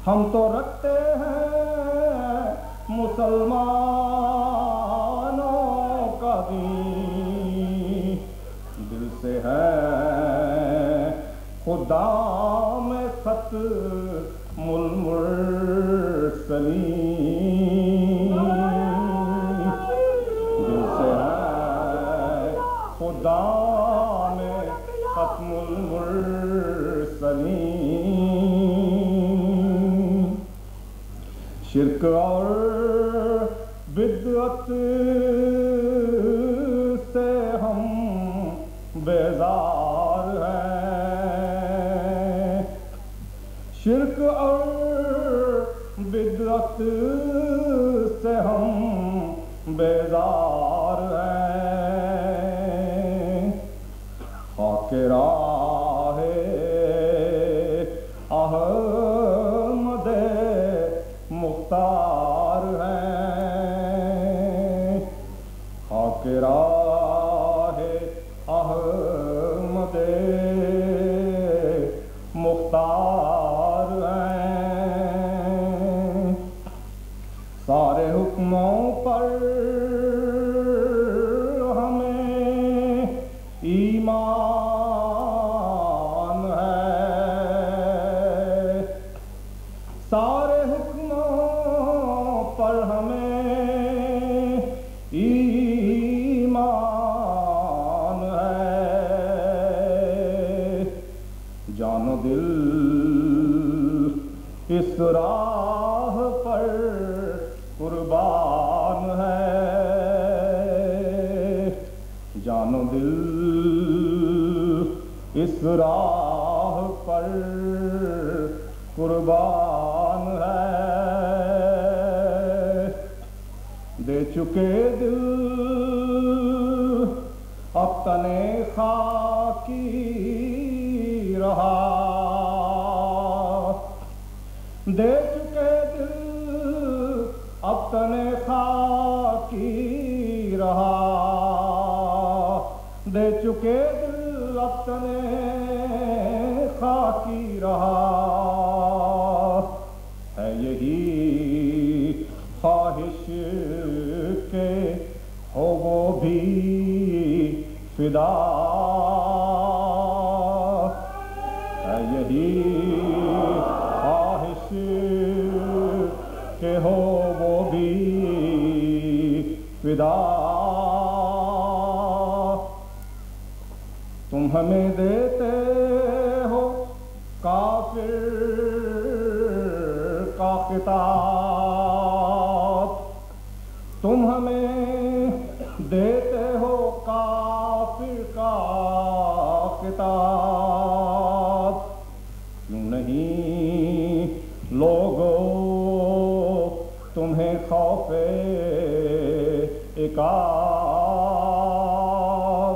ہم تو رکھتے ہیں مسلمانوں کا دین، دل سے ہے خدا میں ختم المرسلین، دل سے ہے خدا میں ختم المرسلین۔ شرک اور بدعت سے ہم بیزار ہیں، شرک اور بدعت سے ہم بیزار ہیں، خاک راہ احمد مختار ہیں، خاک راہ احمد مختار ہیں، سارے حکموں پر ہمیں ایمان ہے، سارے حکموں پر ہمیں ایمان ہے، جان و دل اس راہ پر قربان ہے، جان و دل اس راہ پر قربان ہے، دے چکے دل اب تن خاکی رہا، دے چکے دل اب تن خاکی رہا، دے چکے دل اب تن خاکی رہا، ہے یہی خواہش کہ ہو وہ بھی فدا، ہے یہی خواہش کہ ہو وہ بھی فدا، تم ہمیں دیتے ہو کافر کا خطاب، تم ہمیں دیتے ہو کافر کا خطاب، کیوں نہیں لوگو تمہیں خوف عقاب،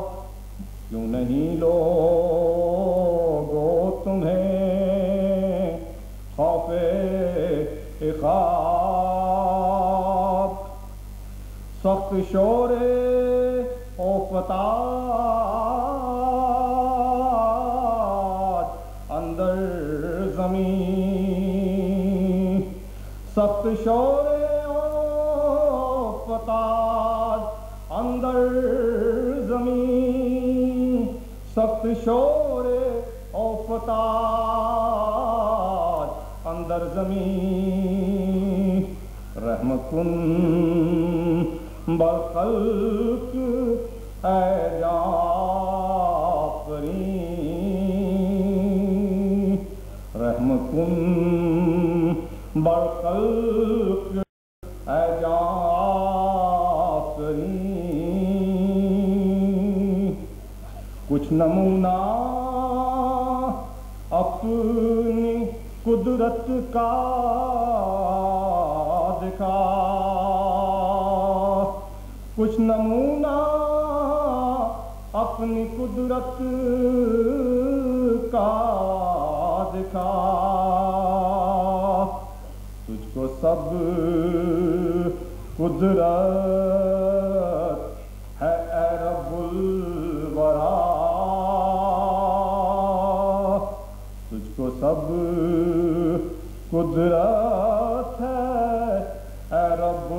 کیوں نہیں لوگو تمہیں خوف عقاب، سخت شور افتاد اندر زمین، سخت شور افتاد اندر زمین، سخت شور افتاد اندر زمین، رحم کن برخلق اے جعفری، رحم کن برخلق اے جعفری، کچھ نمونہ اپنی قدرت کا دکھا، کچھ نمونہ اپنی قدرت کا دکھا، تجھ کو سب قدرت ہے اے رب الورا، تجھ کو سب قدرت ہے اے رب